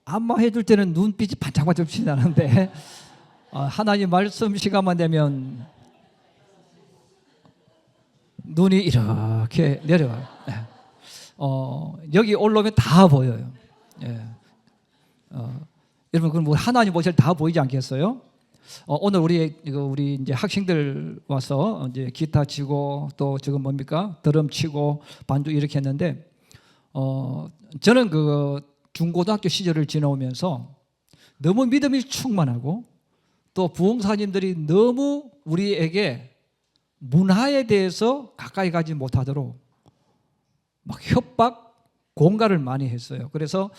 안마해 줄 때는 눈빛이 반짝반짝 빛이 나는데 하나님 말씀 시간만 되면 눈이 이렇게 내려와요. 여기 올라오면 다 보여요. 예. 여러분, 그럼 뭐 하나님 모실 다 보이지 않겠어요? 오늘 우리 이제 학생들 와서 이제 기타 치고 또 지금 뭡니까? 드럼 치고 반주 이렇게 했는데 저는 그 중고등학교 시절을 지나오면서 너무 믿음이 충만하고 또 부흥사님들이 너무 우리에게 문화에 대해서 가까이 가지 못하도록 막 협박, 공갈을 많이 했어요. 그래서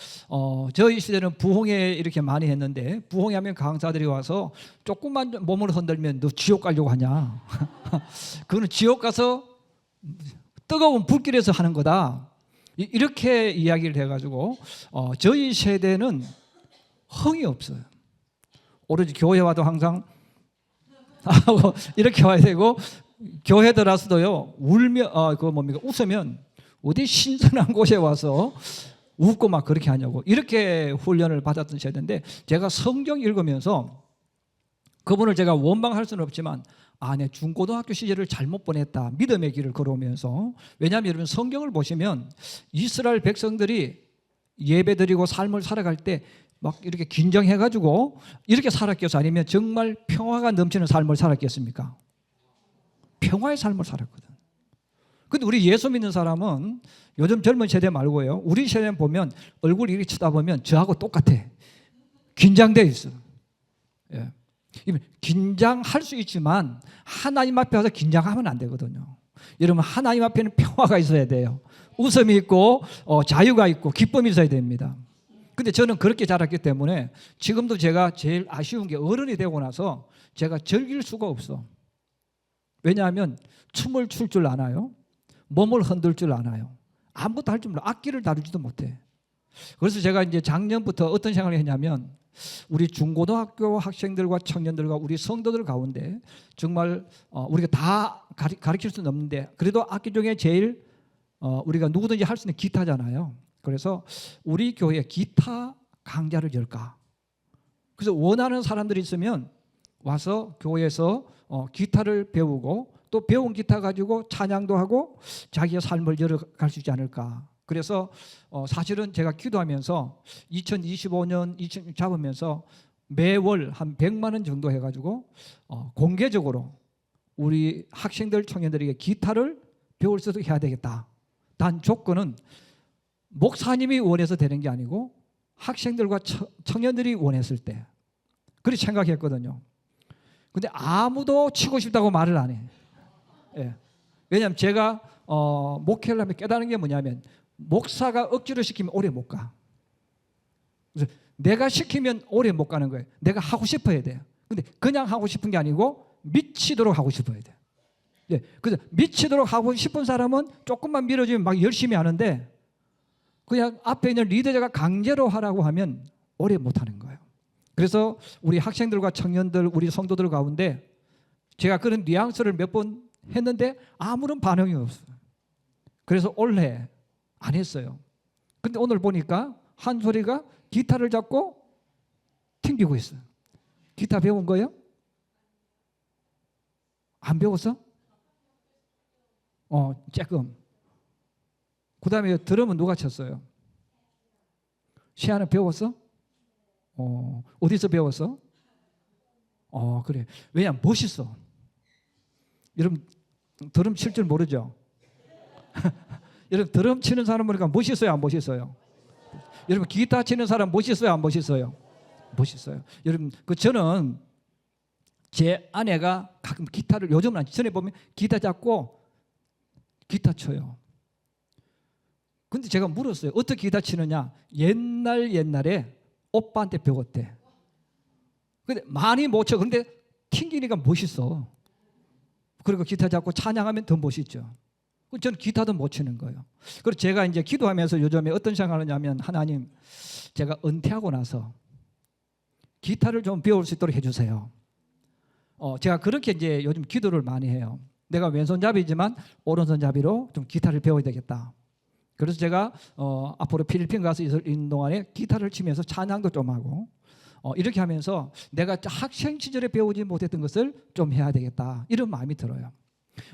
저희 시대는 부흥회 이렇게 많이 했는데 부흥회 하면 강사들이 와서 조금만 몸을 흔들면 너 지옥 가려고 하냐. 그거는 지옥 가서 뜨거운 불길에서 하는 거다. 이렇게 이야기를 해가지고 저희 세대는 흥이 없어요. 오로지 교회 와도 항상 이렇게 와야 되고 교회 들어와서도요 울며 그거 뭡니까 웃으면 어디 신선한 곳에 와서 웃고 막 그렇게 하냐고 이렇게 훈련을 받았던 세대인데 제가 성경 읽으면서 그분을 제가 원망할 수는 없지만 내 중고등학교 시절을 잘못 보냈다 믿음의 길을 걸어오면서 왜냐하면 여러분 성경을 보시면 이스라엘 백성들이 예배드리고 삶을 살아갈 때 막 이렇게 긴장해가지고 이렇게 살았겠어 아니면 정말 평화가 넘치는 삶을 살았겠습니까? 평화의 삶을 살았거든. 근데 우리 예수 믿는 사람은 요즘 젊은 세대 말고요. 우리 세대 보면 얼굴 이렇게 쳐다보면 저하고 똑같아. 긴장돼 있어. 예. 긴장할 수 있지만 하나님 앞에 와서 긴장하면 안 되거든요. 여러분 하나님 앞에는 평화가 있어야 돼요. 웃음이 있고 자유가 있고 기쁨이 있어야 됩니다. 근데 저는 그렇게 자랐기 때문에 지금도 제가 제일 아쉬운 게 어른이 되고 나서 제가 즐길 수가 없어. 왜냐하면 춤을 출 줄 아나요? 몸을 흔들 줄 아나요? 아무것도 할 줄 몰라. 악기를 다루지도 못해. 그래서 제가 이제 작년부터 어떤 생각을 했냐면 우리 중고등학교 학생들과 청년들과 우리 성도들 가운데 정말 우리가 다 가르칠 수는 없는데 그래도 악기 중에 제일 우리가 누구든지 할 수 있는 기타잖아요. 그래서 우리 교회에 기타 강좌를 열까? 그래서 원하는 사람들이 있으면 와서 교회에서 기타를 배우고 또 배운 기타 가지고 찬양도 하고 자기의 삶을 열어갈 수 있지 않을까. 그래서 사실은 제가 기도하면서 2025년 잡으면서 매월 한 100만 원 정도 해가지고 공개적으로 우리 학생들 청년들에게 기타를 배울 수도 해야 되겠다. 단 조건은 목사님이 원해서 되는 게 아니고 학생들과 청년들이 원했을 때 그렇게 생각했거든요. 근데 아무도 치고 싶다고 말을 안 해. 예. 왜냐하면 제가 목회를 하면 깨달은 게 뭐냐면 목사가 억지로 시키면 오래 못 가. 그래서 내가 시키면 오래 못 가는 거예요. 내가 하고 싶어야 돼요. 근데 그냥 하고 싶은 게 아니고 미치도록 하고 싶어야 돼요. 예. 그래서 미치도록 하고 싶은 사람은 조금만 밀어주면 막 열심히 하는데 그냥 앞에 있는 리더자가 강제로 하라고 하면 오래 못 하는 거예요. 그래서 우리 학생들과 청년들, 우리 성도들 가운데 제가 그런 뉘앙스를 몇 번 했는데 아무런 반응이 없어요. 그래서 올해 안 했어요. 근데 오늘 보니까 한 소리가 기타를 잡고 튕기고 있어요. 기타 배운 거예요? 안 배웠어? 조금. 그 다음에 드럼은 누가 쳤어요? 시아는 배웠어? 어디서 배웠어? 그래. 왜냐면 멋있어. 여러분 드럼 칠 줄 모르죠? 여러분 드럼 치는 사람 보니까 멋있어요, 안 멋있어요? 여러분 기타 치는 사람 멋있어요, 안 멋있어요? 멋있어요. 여러분 저는 제 아내가 가끔 기타를 요즘은 전에 보면 기타 잡고 기타 쳐요. 근데 제가 물었어요. 어떻게 기타 치느냐? 옛날에 오빠한테 배웠대. 근데 많이 못 쳐. 근데 튕기니까 멋있어. 그리고 기타 잡고 찬양하면 더 멋있죠. 저는 기타도 못 치는 거예요. 그래서 제가 이제 기도하면서 요즘에 어떤 생각을 하냐면 하나님, 제가 은퇴하고 나서 기타를 좀 배울 수 있도록 해주세요. 제가 그렇게 이제 요즘 기도를 많이 해요. 내가 왼손잡이지만 오른손잡이로 좀 기타를 배워야 되겠다. 그래서 제가 앞으로 필리핀 가서 있는 동안에 기타를 치면서 찬양도 좀 하고 이렇게 하면서 내가 학생 시절에 배우지 못했던 것을 좀 해야 되겠다 이런 마음이 들어요.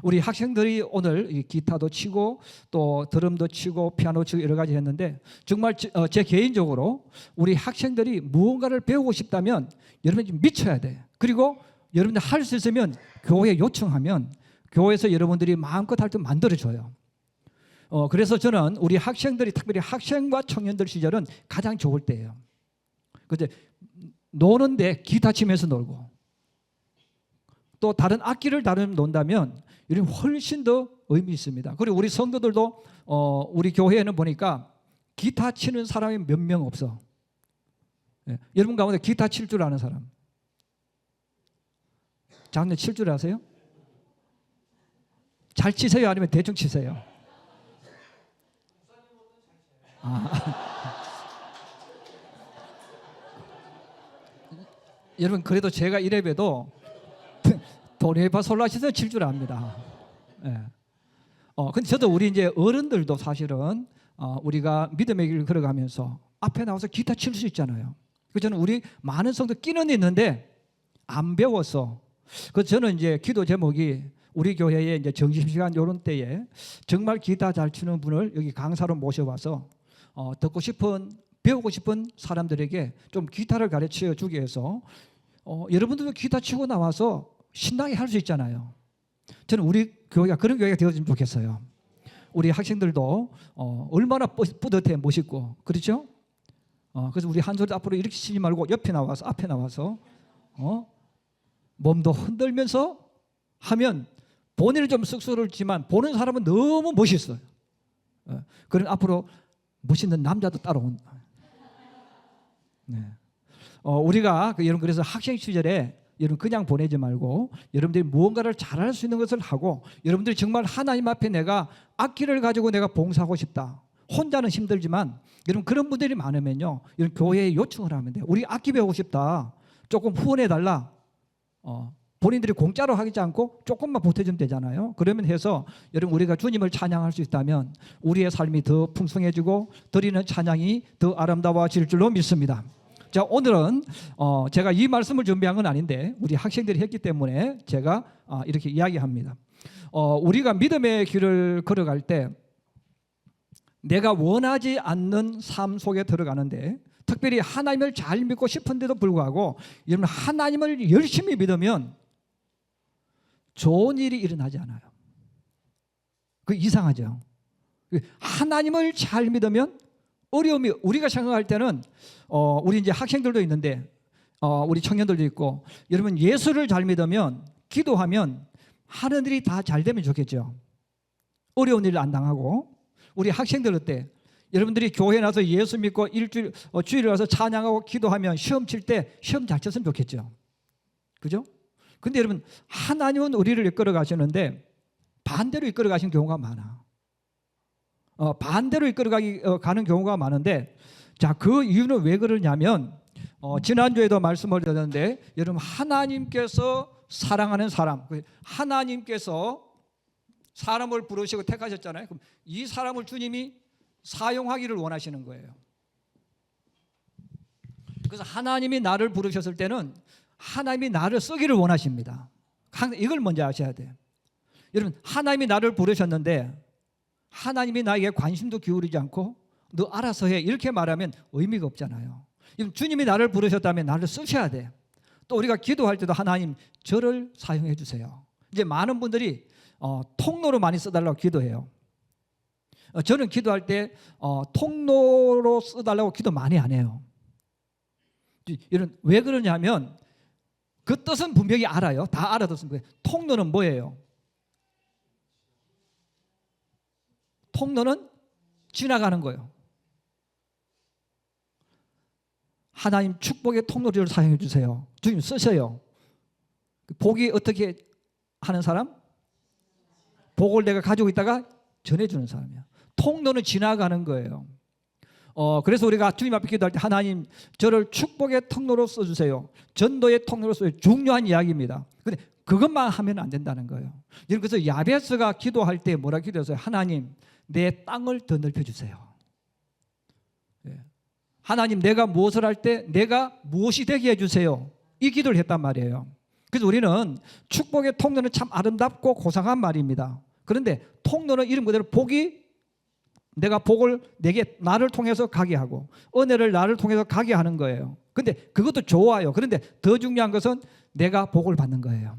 우리 학생들이 오늘 기타도 치고 또 드럼도 치고 피아노 치고 여러 가지 했는데 정말 제 개인적으로 우리 학생들이 무언가를 배우고 싶다면 여러분이 미쳐야 돼. 그리고 여러분들 할 수 있으면 교회 요청하면 교회에서 여러분들이 마음껏 할 때 만들어줘요. 그래서 저는 우리 학생들이 특별히 학생과 청년들 시절은 가장 좋을 때예요. 근데 노는데 기타 치면서 놀고 또 다른 악기를 다루면 논다면 이런 훨씬 더 의미 있습니다. 그리고 우리 성도들도 우리 교회에는 보니까 기타 치는 사람이 몇 명 없어. 예. 여러분 가운데 기타 칠 줄 아는 사람? 장르 칠 줄 아세요? 잘 치세요? 아니면 대충 치세요? 여러분 그래도 제가 이래봬도 도레미파 솔라시도 칠 줄 압니다. 예. 근데 저도 우리 이제 어른들도 사실은 우리가 믿음의 길을 걸어가면서 앞에 나와서 기타 칠 수 있잖아요. 그래서 저는 우리 많은 성도 끼는 있는데 안 배워서 그래서 저는 이제 기도 제목이 우리 교회에 이제 점심시간 이런 때에 정말 기타 잘 치는 분을 여기 강사로 모셔와서 듣고 싶은 배우고 싶은 사람들에게 좀 기타를 가르쳐 주기 위해서 여러분들도 기타 치고 나와서 신나게 할 수 있잖아요. 저는 우리 교회가 그런 교회가 되어지면 좋겠어요. 우리 학생들도 얼마나 뿌듯해 멋있고 그렇죠? 그래서 우리 한 소리 앞으로 이렇게 치지 말고 옆에 나와서 앞에 나와서 몸도 흔들면서 하면 본인은 좀 쑥스러울지만 보는 사람은 너무 멋있어요. 그런 앞으로 멋있는 남자도 따라온다. 네. 우리가 여러분 그래서 학생 시절에 여러분 그냥 보내지 말고 여러분들이 무언가를 잘할 수 있는 것을 하고 여러분들이 정말 하나님 앞에 내가 악기를 가지고 내가 봉사하고 싶다. 혼자는 힘들지만 여러분 그런 분들이 많으면요. 이런 교회에 요청을 하면 돼요. 우리 악기 배우고 싶다. 조금 후원해 달라. 본인들이 공짜로 하지 않고 조금만 보태주면 되잖아요. 그러면 해서 여러분 우리가 주님을 찬양할 수 있다면 우리의 삶이 더 풍성해지고 드리는 찬양이 더 아름다워질 줄로 믿습니다. 자, 오늘은 제가 이 말씀을 준비한 건 아닌데 우리 학생들이 했기 때문에 제가 이렇게 이야기합니다. 우리가 믿음의 길을 걸어갈 때 내가 원하지 않는 삶 속에 들어가는데 특별히 하나님을 잘 믿고 싶은데도 불구하고 여러분 하나님을 열심히 믿으면 좋은 일이 일어나지 않아요. 그 이상하죠. 하나님을 잘 믿으면 어려움이 우리가 생각할 때는 우리 이제 학생들도 있는데 우리 청년들도 있고 여러분 예수를 잘 믿으면 기도하면 하는 일이 다 잘 되면 좋겠죠. 어려운 일을 안 당하고 우리 학생들 어때? 여러분들이 교회 나서 예수 믿고 주일에 와서 찬양하고 기도하면 시험 칠 때 시험 잘 쳤으면 좋겠죠. 그죠? 근데 여러분 하나님은 우리를 이끌어 가시는데 반대로 이끌어 가시는 경우가 많아. 반대로 가는 경우가 많은데 자, 그 이유는 왜 그러냐면 지난주에도 말씀을 드렸는데 여러분 하나님께서 사랑하는 사람 하나님께서 사람을 부르시고 택하셨잖아요. 그럼 이 사람을 주님이 사용하기를 원하시는 거예요. 그래서 하나님이 나를 부르셨을 때는 하나님이 나를 쓰기를 원하십니다. 이걸 먼저 아셔야 돼요. 여러분 하나님이 나를 부르셨는데 하나님이 나에게 관심도 기울이지 않고 너 알아서 해 이렇게 말하면 의미가 없잖아요. 주님이 나를 부르셨다면 나를 쓰셔야 돼. 또 우리가 기도할 때도 하나님 저를 사용해 주세요. 이제 많은 분들이 통로로 많이 써달라고 기도해요. 저는 기도할 때 통로로 써달라고 기도 많이 안 해요. 이런 왜 그러냐면 그 뜻은 분명히 알아요. 다 알아듣습니다. 통로는 뭐예요? 통로는 지나가는 거예요. 하나님 축복의 통로를 사용해 주세요. 주님 쓰세요. 복이 어떻게 하는 사람? 복을 내가 가지고 있다가 전해주는 사람이야. 통로는 지나가는 거예요. 그래서 우리가 주님 앞에 기도할 때 하나님 저를 축복의 통로로 써주세요. 전도의 통로로 써주세요. 중요한 이야기입니다. 근데 그것만 하면 안 된다는 거예요. 그래서 야베스가 기도할 때 뭐라 기도했어요? 하나님 내 땅을 더 넓혀주세요. 하나님, 내가 무엇을 할 때 내가 무엇이 되게 해주세요. 이 기도를 했단 말이에요. 그래서 우리는 축복의 통로는 참 아름답고 고상한 말입니다. 그런데 통로는 이름 그대로 복이, 내가 복을 내게 나를 통해서 가게 하고 은혜를 나를 통해서 가게 하는 거예요. 근데 그것도 좋아요. 그런데 더 중요한 것은 내가 복을 받는 거예요.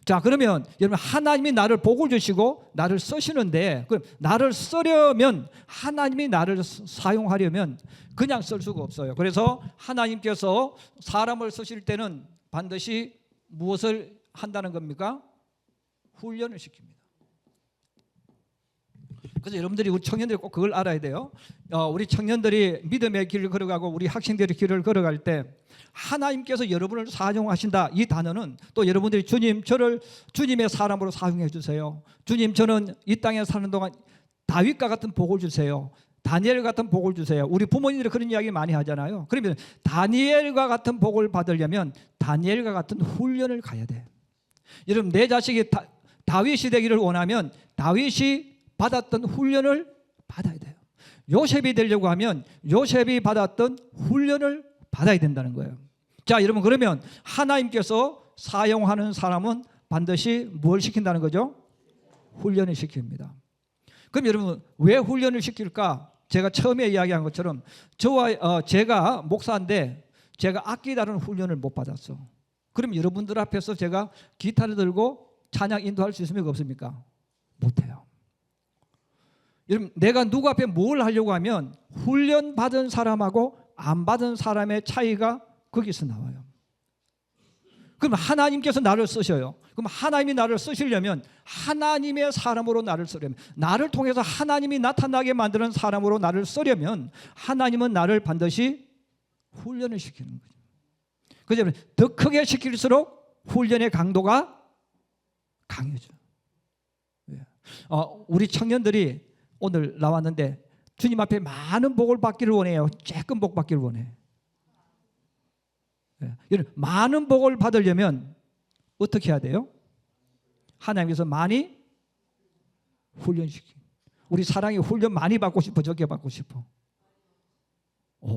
자, 그러면 여러분, 하나님이 나를 복을 주시고 나를 쓰시는데, 그럼 나를 쓰려면, 하나님이 나를 사용하려면 그냥 쓸 수가 없어요. 그래서 하나님께서 사람을 쓰실 때는 반드시 무엇을 한다는 겁니까? 훈련을 시킵니다. 그래서 여러분들이, 우리 청년들이 꼭 그걸 알아야 돼요. 우리 청년들이 믿음의 길을 걸어가고 우리 학생들의 길을 걸어갈 때 하나님께서 여러분을 사용하신다, 이 단어는 또 여러분들이 주님, 저를 주님의 사람으로 사용해 주세요. 주님, 저는 이 땅에 사는 동안 다윗과 같은 복을 주세요. 다니엘 같은 복을 주세요. 우리 부모님들이 그런 이야기 많이 하잖아요. 그러면 다니엘과 같은 복을 받으려면 다니엘과 같은 훈련을 가야 돼. 여러분, 내 자식이 다윗이 되기를 원하면 다윗이 받았던 훈련을 받아야 돼요. 요셉이 되려고 하면 요셉이 받았던 훈련을 받아야 된다는 거예요. 자, 여러분, 그러면 하나님께서 사용하는 사람은 반드시 뭘 시킨다는 거죠? 훈련을 시킵니다. 그럼 여러분, 왜 훈련을 시킬까? 제가 처음에 이야기한 것처럼 제가 목사인데 제가 악기 다루는 훈련을 못 받았어. 그럼 여러분들 앞에서 제가 기타를 들고 찬양 인도할 수 있습니까? 없습니까? 못해요. 여러분, 내가 누구 앞에 뭘 하려고 하면 훈련 받은 사람하고 안 받은 사람의 차이가 거기서 나와요. 그럼 하나님께서 나를 쓰셔요. 그럼 하나님이 나를 쓰시려면, 하나님의 사람으로 나를 쓰려면, 나를 통해서 하나님이 나타나게 만드는 사람으로 나를 쓰려면 하나님은 나를 반드시 훈련을 시키는 거죠. 그래서 더 크게 시킬수록 훈련의 강도가 강해져요. 우리 청년들이 오늘 나왔는데 주님 앞에 많은 복을 받기를 원해요. 조금 복 받기를 원해. 많은 복을 받으려면 어떻게 해야 돼요? 하나님께서 많이 훈련시키. 우리 사랑이 훈련 많이 받고 싶어, 적게 받고 싶어?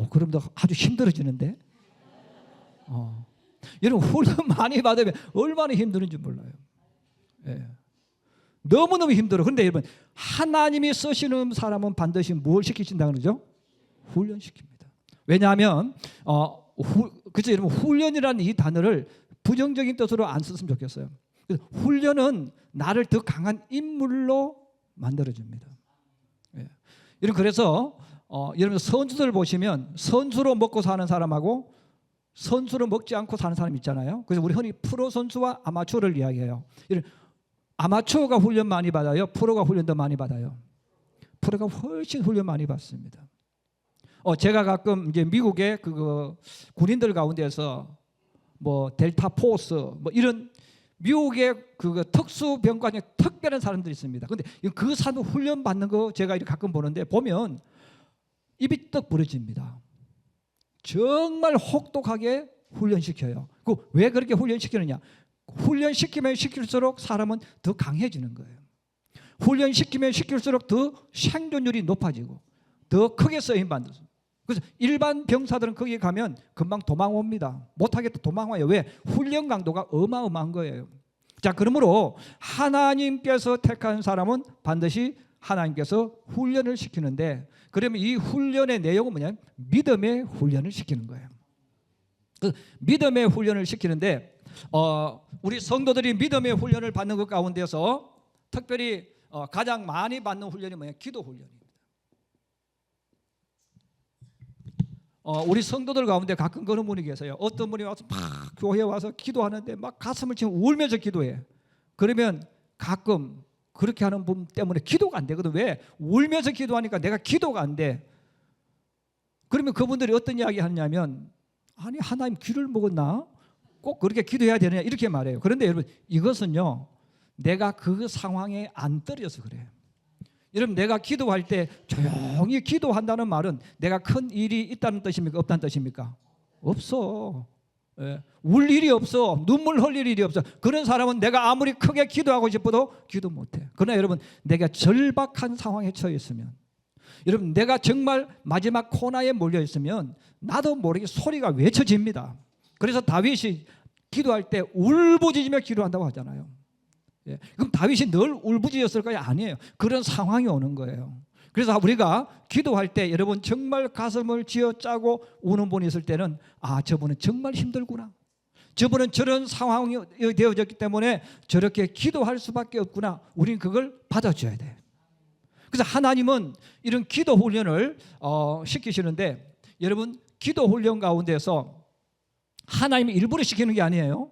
그럼 너 아주 힘들어지는데? 여러분, 훈련 많이 받으면 얼마나 힘드는지 몰라요. 너무너무 힘들어. 그런데 여러분, 하나님이 쓰시는 사람은 반드시 뭘 시키신다는 거죠? 훈련시킵니다. 왜냐하면 그래서 여러분, 훈련이라는 이 단어를 부정적인 뜻으로 안 썼으면 좋겠어요. 훈련은 나를 더 강한 인물로 만들어줍니다. 여러분, 그래서 여러분, 선수들 보시면 선수로 먹고 사는 사람하고 선수로 먹지 않고 사는 사람 있잖아요. 그래서 우리 흔히 프로 선수와 아마추어를 이야기해요. 아마추어가 훈련 많이 받아요? 프로가 훈련 더 많이 받아요? 프로가 훨씬 훈련 많이 받습니다. 제가 가끔 이제 미국의 군인들 가운데서 뭐 델타 포스 뭐 이런 미국의 특수병과 중에 특별한 사람들이 있습니다. 근데 그 사람 훈련 받는 거 제가 이렇게 가끔 보는데, 보면 입이 떡 부러집니다. 정말 혹독하게 훈련시켜요. 왜 그렇게 훈련시키느냐? 훈련시키면 시킬수록 사람은 더 강해지는 거예요. 훈련시키면 시킬수록 더 생존율이 높아지고 더 크게 쓰임받는. 그래서 일반 병사들은 거기에 가면 금방 도망옵니다. 못하겠다 도망와요. 왜? 훈련 강도가 어마어마한 거예요. 자, 그러므로 하나님께서 택한 사람은 반드시 하나님께서 훈련을 시키는데, 그러면 이 훈련의 내용은 뭐냐면 믿음의 훈련을 시키는 거예요. 믿음의 훈련을 시키는데, 우리 성도들이 믿음의 훈련을 받는 것 가운데서 특별히 가장 많이 받는 훈련이 뭐냐? 기도 훈련입니다. 우리 성도들 가운데 가끔 그런 분이 계세요. 어떤 분이 와서 막 교회에 와서 기도하는데 막 가슴을 치고 울면서 기도해. 그러면 가끔 그렇게 하는 분 때문에 기도가 안 되거든. 왜? 울면서 기도하니까 내가 기도가 안 돼. 그러면 그분들이 어떤 이야기 하냐면, 아니, 하나님 귀를 먹었나? 꼭 그렇게 기도해야 되느냐? 이렇게 말해요. 그런데 여러분, 이것은요, 내가 그 상황에 안 떨어져서 그래요. 여러분, 내가 기도할 때 조용히 기도한다는 말은 내가 큰 일이 있다는 뜻입니까? 없다는 뜻입니까? 없어. 울 일이 없어. 눈물 흘릴 일이 없어. 그런 사람은 내가 아무리 크게 기도하고 싶어도 기도 못해. 그러나 여러분, 내가 절박한 상황에 처해 있으면, 여러분 내가 정말 마지막 코너에 몰려 있으면 나도 모르게 소리가 외쳐집니다. 그래서 다윗이 기도할 때 울부짖으며 기도한다고 하잖아요. 그럼 다윗이 늘 울부짖었을까요? 아니에요. 그런 상황이 오는 거예요. 그래서 우리가 기도할 때 여러분 정말 가슴을 쥐어짜고 우는 분이 있을 때는 저분은 정말 힘들구나. 저분은 저런 상황이 되어졌기 때문에 저렇게 기도할 수밖에 없구나. 우리는 그걸 받아줘야 돼. 그래서 하나님은 이런 기도 훈련을 시키시는데, 여러분 기도 훈련 가운데서 하나님이 일부러 시키는 게 아니에요.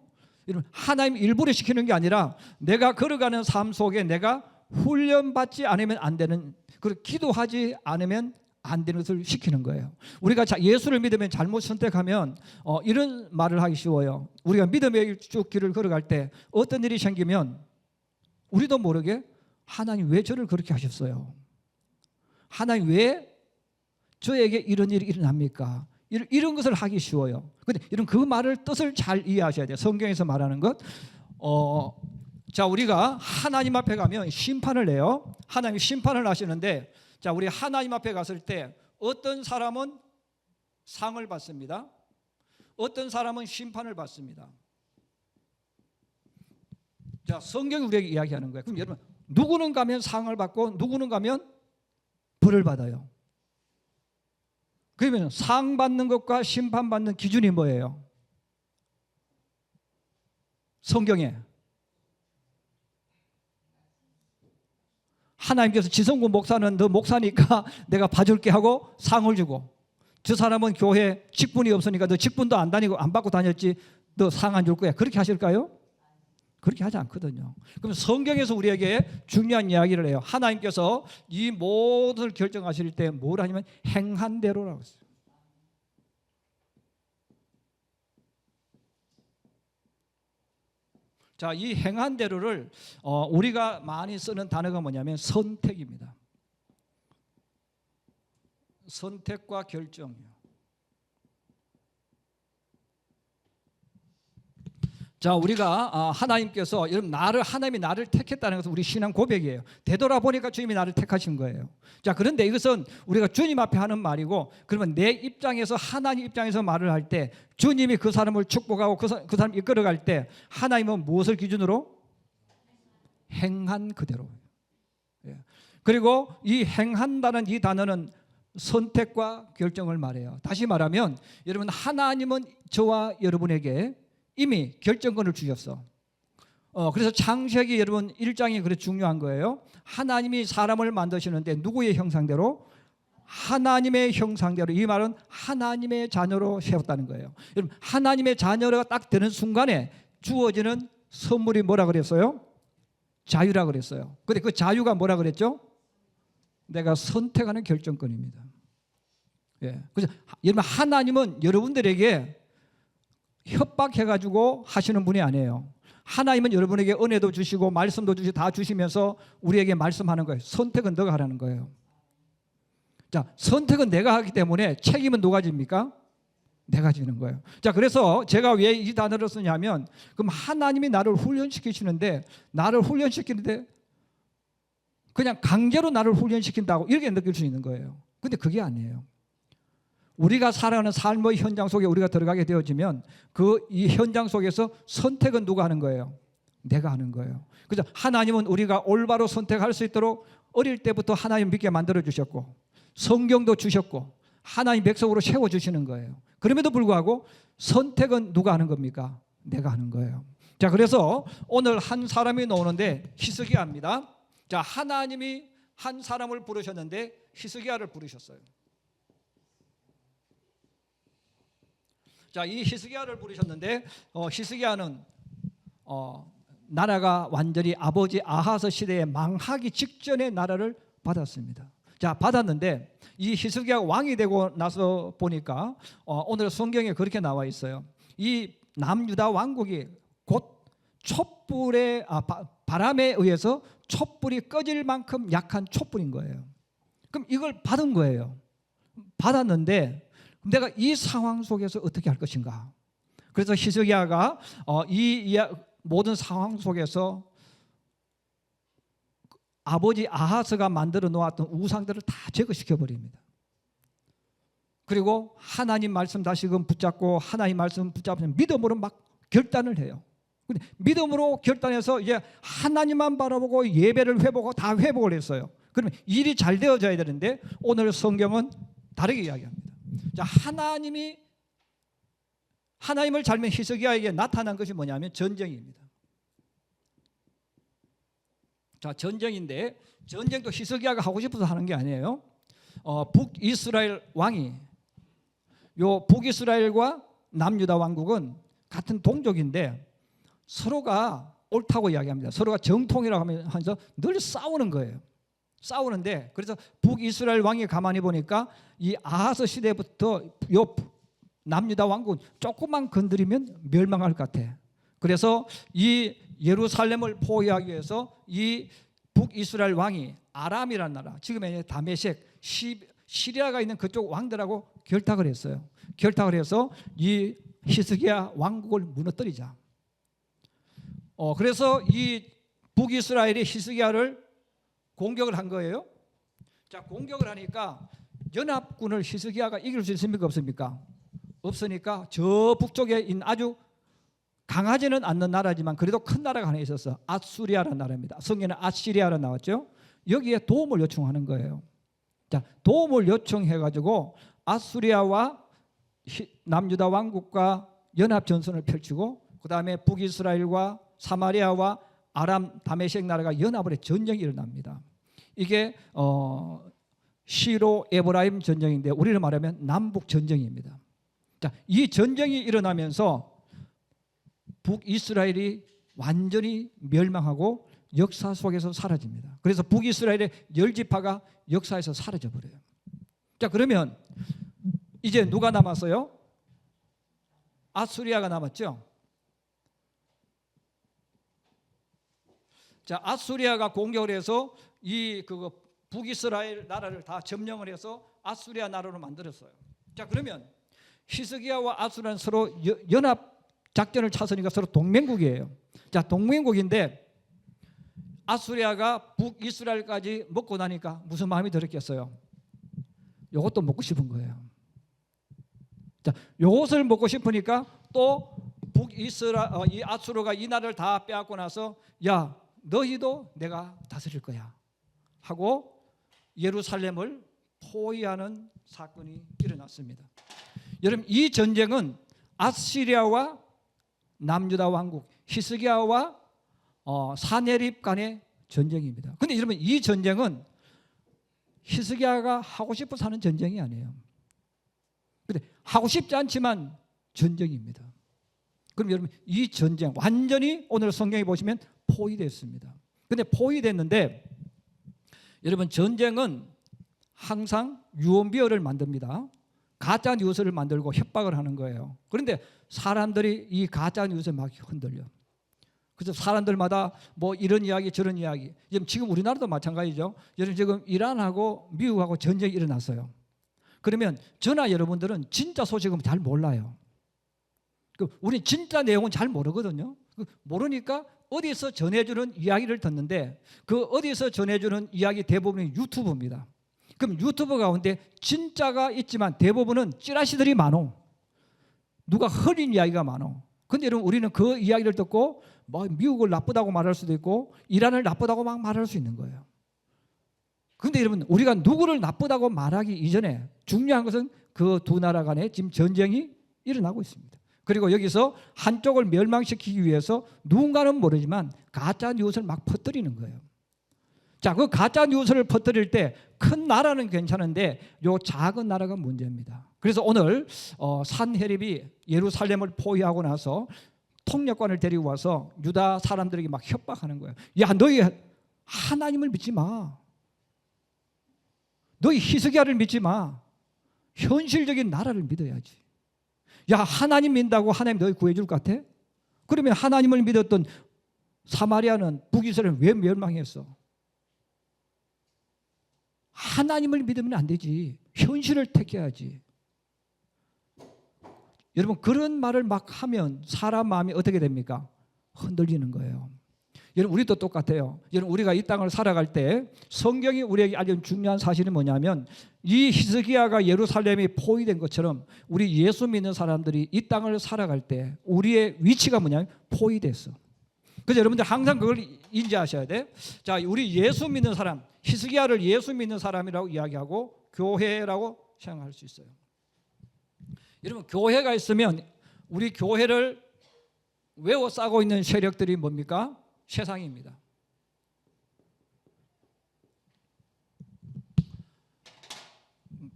여러분 하나님이 일부러 시키는 게 아니라 내가 걸어가는 삶 속에 내가 훈련받지 않으면 안 되는, 그리고 기도하지 않으면 안 되는 것을 시키는 거예요. 우리가 예수를 믿으면 잘못 선택하면 이런 말을 하기 쉬워요. 우리가 믿음의 쭉 길을 걸어갈 때 어떤 일이 생기면 우리도 모르게 하나님 왜 저를 그렇게 하셨어요? 하나님 왜 저에게 이런 일이 일어납니까? 이런 것을 하기 쉬워요. 그런데 이런 그 말을 뜻을 잘 이해하셔야 돼요. 성경에서 말하는 것. 자, 우리가 하나님 앞에 가면 심판을 해요. 하나님이 심판을 하시는데, 자, 우리 하나님 앞에 갔을 때 어떤 사람은 상을 받습니다. 어떤 사람은 심판을 받습니다. 자, 성경이 우리에게 이야기하는 거예요. 그럼 여러분, 누구는 가면 상을 받고 누구는 가면 벌을 받아요. 그러면 상 받는 것과 심판 받는 기준이 뭐예요? 성경에 하나님께서 지성구 목사는 너 목사니까 내가 봐줄게 하고 상을 주고, 저 사람은 교회 직분이 없으니까 너 직분도 안 다니고 안 받고 다녔지 너 상 안 줄 거야. 그렇게 하실까요? 그렇게 하지 않거든요. 그럼 성경에서 우리에게 중요한 이야기를 해요. 하나님께서 이 모든 결정하실 때 뭘 하냐면 행한 대로라고 했어요. 자, 이 행한 대로를 우리가 많이 쓰는 단어가 뭐냐면 선택입니다. 선택과 결정이요. 자, 우리가 하나님께서, 여러분 하나님이 나를 택했다는 것은 우리 신앙 고백이에요. 되돌아보니까 주님이 나를 택하신 거예요. 자, 그런데 이것은 우리가 주님 앞에 하는 말이고, 그러면 내 입장에서, 하나님 입장에서 말을 할 때 주님이 그 사람을 축복하고 그 사람 이끌어갈 때 하나님은 무엇을 기준으로? 행한 그대로. 그리고 이 행한다는 이 단어는 선택과 결정을 말해요. 다시 말하면 여러분, 하나님은 저와 여러분에게 이미 결정권을 주셨어. 그래서 창세기 여러분 1장이 그래 중요한 거예요. 하나님이 사람을 만드시는데 누구의 형상대로? 하나님의 형상대로. 이 말은 하나님의 자녀로 세웠다는 거예요. 여러분, 하나님의 자녀가 딱 되는 순간에 주어지는 선물이 뭐라 그랬어요? 자유라 그랬어요. 근데 그 자유가 뭐라 그랬죠? 내가 선택하는 결정권입니다. 그래서 여러분, 하나님은 여러분들에게 협박해가지고 하시는 분이 아니에요. 하나님은 여러분에게 은혜도 주시고 말씀도 주시고 다 주시면서 우리에게 말씀하는 거예요. 선택은 너가 하라는 거예요. 자, 선택은 내가 하기 때문에 책임은 누가 집니까? 내가 지는 거예요. 자, 그래서 제가 왜 이 단어를 쓰냐면, 그럼 하나님이 나를 훈련시키시는데, 나를 훈련시키는데 그냥 강제로 나를 훈련시킨다고 이렇게 느낄 수 있는 거예요. 근데 그게 아니에요. 우리가 살아가는 삶의 현장 속에 우리가 들어가게 되어지면 이 현장 속에서 선택은 누가 하는 거예요? 내가 하는 거예요. 그래서 하나님은 우리가 올바로 선택할 수 있도록 어릴 때부터 하나님 믿게 만들어 주셨고, 성경도 주셨고, 하나님 백성으로 세워주시는 거예요. 그럼에도 불구하고 선택은 누가 하는 겁니까? 내가 하는 거예요. 자, 그래서 오늘 한 사람이 나오는데 히스기야입니다. 자, 하나님이 한 사람을 부르셨는데 히스기야를 부르셨어요. 자, 이 히스기야를 부르셨는데 히스기야는 나라가 완전히 아버지 아하스 시대에 망하기 직전에 나라를 받았습니다. 자, 받았는데 이 히스기야가 왕이 되고 나서 보니까 오늘 성경에 그렇게 나와 있어요. 이 남유다 왕국이 곧 촛불의 바람에 의해서 촛불이 꺼질 만큼 약한 촛불인 거예요. 그럼 이걸 받은 거예요. 받았는데 내가 이 상황 속에서 어떻게 할 것인가? 그래서 히스기야가 이 모든 상황 속에서 아버지 아하스가 만들어 놓았던 우상들을 다 제거시켜 버립니다. 그리고 하나님 말씀 다시금 붙잡고 하나님 말씀 붙잡으면 믿음으로 막 결단을 해요. 근데 믿음으로 결단해서 이제 하나님만 바라보고 예배를 회복하고 다 회복을 했어요. 그러면 일이 잘 되어져야 되는데 오늘 성경은 다르게 이야기합니다. 자, 하나님을 닮은 히스기야에게 나타난 것이 뭐냐면 전쟁입니다. 자, 전쟁인데 전쟁도 히스기야가 하고 싶어서 하는 게 아니에요. 북이스라엘 왕이 북이스라엘과 남유다 왕국은 같은 동족인데 서로가 옳다고 이야기합니다. 서로가 정통이라고 하면서 늘 싸우는 거예요. 싸우는데 그래서 북이스라엘 왕이 가만히 보니까 이 아하스 시대부터 남유다 왕국은 조금만 건드리면 멸망할 것 같아. 그래서 이 예루살렘을 포위하기 위해서 이 북이스라엘 왕이 아람이라는 나라, 지금의 다메섹, 시리아가 있는 그쪽 왕들하고 결탁을 했어요. 결탁을 해서 이 히스기야 왕국을 무너뜨리자. 그래서 이 북이스라엘이 히스기야를 공격을 한 거예요. 자, 공격을 하니까 연합군을 히스기야가 이길 수 있습니까? 없습니까? 없으니까 저 북쪽에 있는 아주 강하지는 않는 나라지만 그래도 큰 나라가 하나 있었어. 아수리아라는 나라입니다. 성경에는 아시리아라 나왔죠. 여기에 도움을 요청하는 거예요. 자, 도움을 요청해가지고 아수리아와 남유다 왕국과 연합 전선을 펼치고 그 다음에 북이스라엘과 사마리아와 아람 다메섹 나라가 연합을 해 전쟁이 일어납니다. 이게 시로 에브라임 전쟁인데 우리를 말하면 남북 전쟁입니다. 자, 이 전쟁이 일어나면서 북이스라엘이 완전히 멸망하고 역사 속에서 사라집니다. 그래서 북이스라엘의 10지파가 역사에서 사라져 버려요. 자, 그러면 이제 누가 남았어요? 아수리아가 남았죠. 자, 아수리아가 공격을 해서 북이스라엘 나라를 다 점령을 해서 아수리아 나라로 만들었어요. 자, 그러면 히스기야와 아수리아는 서로 연합 작전을 찾으니까 서로 동맹국이에요. 자, 동맹국인데 아수리아가 북이스라엘까지 먹고 나니까 무슨 마음이 들었겠어요? 이것도 먹고 싶은 거예요. 자, 이것을 먹고 싶으니까 또 이 아수르가 이 나라를 다 빼앗고 나서 야, 너희도 내가 다스릴 거야 하고 예루살렘을 포위하는 사건이 일어났습니다. 여러분, 이 전쟁은 아시리아와 남유다 왕국 히스기야와 사네립 간의 전쟁입니다. 그런데 여러분, 이 전쟁은 히스기야가 하고 싶어서 하는 전쟁이 아니에요. 근데 하고 싶지 않지만 전쟁입니다. 그럼 여러분, 이 전쟁 완전히 오늘 성경에 보시면 포위됐습니다. 근데 포위됐는데 여러분, 전쟁은 항상 유언비어를 만듭니다. 가짜 뉴스를 만들고 협박을 하는 거예요. 그런데 사람들이 이 가짜 뉴스에 막 흔들려. 그래서 사람들마다 뭐 이런 이야기 저런 이야기. 지금 우리나라도 마찬가지죠. 여러분, 지금 이란하고 미국하고 전쟁이 일어났어요. 그러면 저나 여러분들은 진짜 소식은 잘 몰라요. 우리 진짜 내용은 잘 모르거든요. 모르니까 어디서 전해주는 이야기를 듣는데 그 어디서 전해주는 이야기 대부분이 유튜브입니다. 그럼 유튜브 가운데 진짜가 있지만 대부분은 찌라시들이 많어. 누가 흐린 이야기가 많어. 근데 여러분, 우리는 그 이야기를 듣고 뭐 미국을 나쁘다고 말할 수도 있고 이란을 나쁘다고 막 말할 수 있는 거예요. 근데 여러분, 우리가 누구를 나쁘다고 말하기 이전에 중요한 것은 그 두 나라 간에 지금 전쟁이 일어나고 있습니다. 그리고 여기서 한쪽을 멸망시키기 위해서 누군가는 모르지만 가짜 뉴스를 막 퍼뜨리는 거예요. 자, 그 가짜 뉴스를 퍼뜨릴 때 큰 나라는 괜찮은데 요 작은 나라가 문제입니다. 그래서 오늘 산헤립이 예루살렘을 포위하고 나서 통역관을 데리고 와서 유다 사람들에게 막 협박하는 거예요. 야, 너희 하나님을 믿지 마. 너희 히스기야를 믿지 마. 현실적인 나라를 믿어야지. 야, 하나님 믿는다고 하나님 너희 구해줄 것 같아? 그러면 하나님을 믿었던 사마리아는 북이스라엘은 왜 멸망했어? 하나님을 믿으면 안 되지. 현실을 택해야지. 여러분 그런 말을 막 하면 사람 마음이 어떻게 됩니까? 흔들리는 거예요. 여러분 우리도 똑같아요. 여러분 우리가 이 땅을 살아갈 때 성경이 우리에게 알려준 중요한 사실이 뭐냐면 이 히스기야가 예루살렘이 포위된 것처럼 우리 예수 믿는 사람들이 이 땅을 살아갈 때 우리의 위치가 뭐냐면 포위됐어. 그래서 여러분들 항상 그걸 인지하셔야 돼. 자, 우리 예수 믿는 사람, 히스기야를 예수 믿는 사람이라고 이야기하고 교회라고 생각할 수 있어요. 여러분 교회가 있으면 우리 교회를 외워싸고 있는 세력들이 뭡니까? 세상입니다.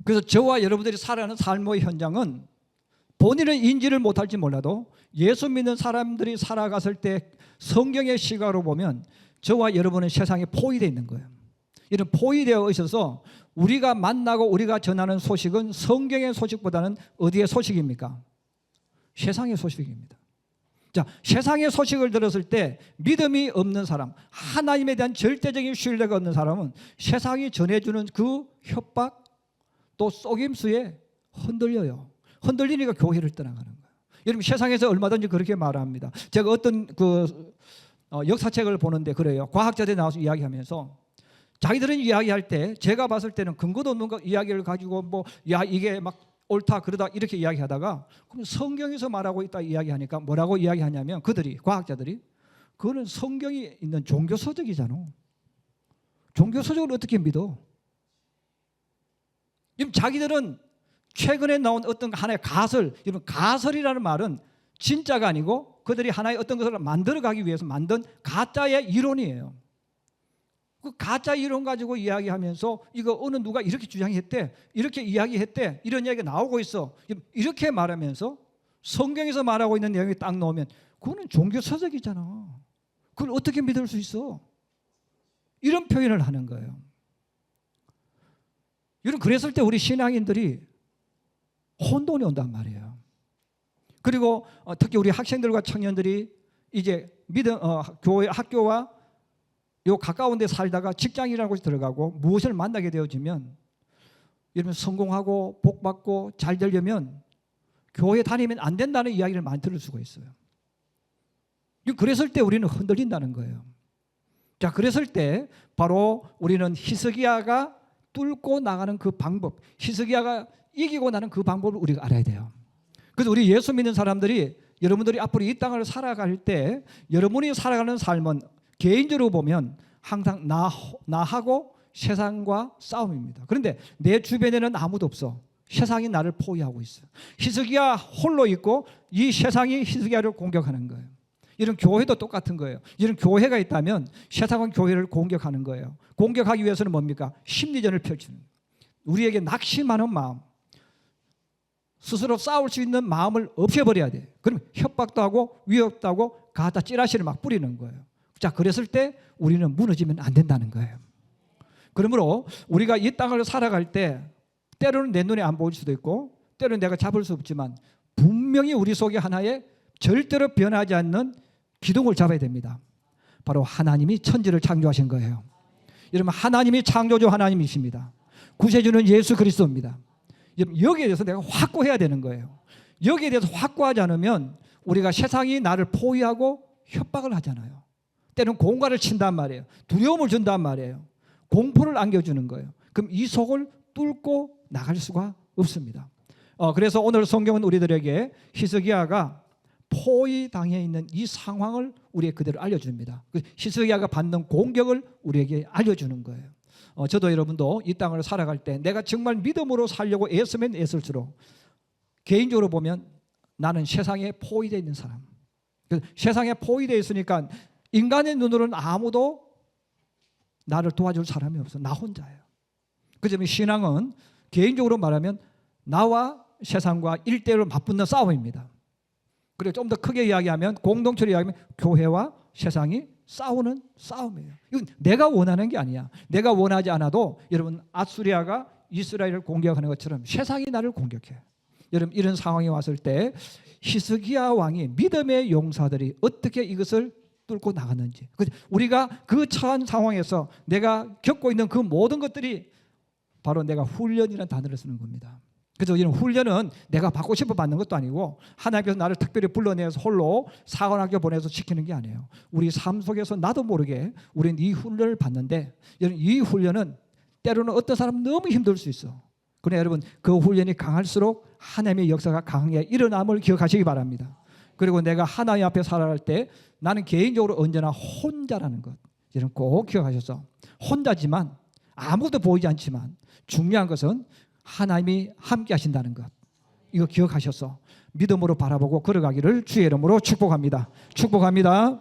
그래서 저와 여러분들이 살아가는 삶의 현장은 본인은 인지를 못할지 몰라도 예수 믿는 사람들이 살아갔을 때 성경의 시각으로 보면 저와 여러분은 세상에 포위되어 있는 거예요. 이런 포위되어 있어서 우리가 만나고 우리가 전하는 소식은 성경의 소식보다는 어디의 소식입니까? 세상의 소식입니다. 자, 세상의 소식을 들었을 때 믿음이 없는 사람, 하나님에 대한 절대적인 신뢰가 없는 사람은 세상이 전해주는 그 협박 또 속임수에 흔들려요. 흔들리니까 교회를 떠나가는 거예요. 여러분 세상에서 얼마든지 그렇게 말합니다. 제가 어떤 역사책을 보는데 그래요. 과학자들이 나와서 이야기하면서 자기들은 이야기할 때 제가 봤을 때는 근거도 없는 이야기를 가지고 이게 막 옳다 그러다 이렇게 이야기하다가 그럼 성경에서 말하고 있다 이야기하니까 뭐라고 이야기하냐면 과학자들이 그거는 성경이 있는 종교서적이잖아. 종교서적을 어떻게 믿어? 지금 자기들은 최근에 나온 어떤 하나의 가설, 이런 가설이라는 말은 진짜가 아니고 그들이 하나의 어떤 것을 만들어가기 위해서 만든 가짜의 이론이에요. 그 가짜 이론 가지고 이야기하면서 이거 어느 누가 이렇게 주장했대, 이렇게 이야기했대, 이런 이야기가 나오고 있어. 이렇게 말하면서 성경에서 말하고 있는 내용이 딱 나오면 그거는 종교서적이잖아. 그걸 어떻게 믿을 수 있어? 이런 표현을 하는 거예요. 여러분 그랬을 때 우리 신앙인들이 혼돈이 온단 말이에요. 그리고 특히 우리 학생들과 청년들이 이제 교회 학교와 요 가까운 데 살다가 직장이라는 곳에 들어가고 무엇을 만나게 되어지면 여러분 성공하고 복받고 잘 되려면 교회 다니면 안 된다는 이야기를 많이 들을 수가 있어요. 그랬을 때 우리는 흔들린다는 거예요. 자, 그랬을 때 바로 우리는 히스기야가 뚫고 나가는 그 방법, 히스기야가 이기고 나는 그 방법을 우리가 알아야 돼요. 그래서 우리 예수 믿는 사람들이 여러분들이 앞으로 이 땅을 살아갈 때 여러분이 살아가는 삶은 개인적으로 보면 항상 나하고 세상과 싸움입니다. 그런데 내 주변에는 아무도 없어. 세상이 나를 포위하고 있어. 히스기야 홀로 있고 이 세상이 히스기야를 공격하는 거예요. 이런 교회도 똑같은 거예요. 이런 교회가 있다면 세상은 교회를 공격하는 거예요. 공격하기 위해서는 뭡니까? 심리전을 펼치는 거예요. 우리에게 낙심하는 마음, 스스로 싸울 수 있는 마음을 없애버려야 돼. 그럼 협박도 하고 위협도 하고 가짜 찌라시를 막 뿌리는 거예요. 자, 그랬을 때 우리는 무너지면 안 된다는 거예요. 그러므로 우리가 이 땅을 살아갈 때 때로는 내 눈에 안 보일 수도 있고 때로는 내가 잡을 수 없지만 분명히 우리 속에 하나의 절대로 변하지 않는 기둥을 잡아야 됩니다. 바로 하나님이 천지를 창조하신 거예요. 여러분 하나님이 창조주 하나님이십니다. 구세주는 예수 그리스도입니다. 여기에 대해서 내가 확고해야 되는 거예요. 여기에 대해서 확고하지 않으면 우리가 세상이 나를 포위하고 협박을 하잖아요. 때로는 공갈을 친단 말이에요. 두려움을 준단 말이에요. 공포를 안겨주는 거예요. 그럼 이 속을 뚫고 나갈 수가 없습니다. 그래서 오늘 성경은 우리들에게 히스기야가 포위당해 있는 이 상황을 우리에게 그대로 알려줍니다. 히스기야가 받는 공격을 우리에게 알려주는 거예요. 저도 여러분도 이 땅을 살아갈 때 내가 정말 믿음으로 살려고 애쓰면 애쓸수록 개인적으로 보면 나는 세상에 포위되어 있는 사람. 세상에 포위되어 있으니까 인간의 눈으로는 아무도 나를 도와줄 사람이 없어. 나 혼자예요. 그 점에 신앙은 개인적으로 말하면 나와 세상과 1대1로 맞붙는 싸움입니다. 그리고 좀 더 크게 이야기하면 공동체로 이야기하면 교회와 세상이 싸우는 싸움이에요. 이건 내가 원하는 게 아니야. 내가 원하지 않아도 여러분 아수리아가 이스라엘을 공격하는 것처럼 세상이 나를 공격해. 여러분 이런 상황이 왔을 때 히스기야 왕이 믿음의 용사들이 어떻게 이것을 뚫고 나갔는지, 우리가 그 처한 상황에서 내가 겪고 있는 그 모든 것들이 바로 내가 훈련이라는 단어를 쓰는 겁니다. 그래서 이런 훈련은 내가 받고 싶어 받는 것도 아니고 하나님께서 나를 특별히 불러내서 홀로 사관학교 보내서 시키는 게 아니에요. 우리 삶 속에서 나도 모르게 우리는 이 훈련을 받는데 이 훈련은 때로는 어떤 사람은 너무 힘들 수 있어. 그러나 여러분 그 훈련이 강할수록 하나님의 역사가 강하게 일어남을 기억하시기 바랍니다. 그리고 내가 하나님 앞에 살아갈 때 나는 개인적으로 언제나 혼자라는 것 이런 꼭 기억하셔서 혼자지만 아무도 보이지 않지만 중요한 것은 하나님이 함께 하신다는 것 이거 기억하셔서 믿음으로 바라보고 걸어가기를 주의 이름으로 축복합니다. 축복합니다.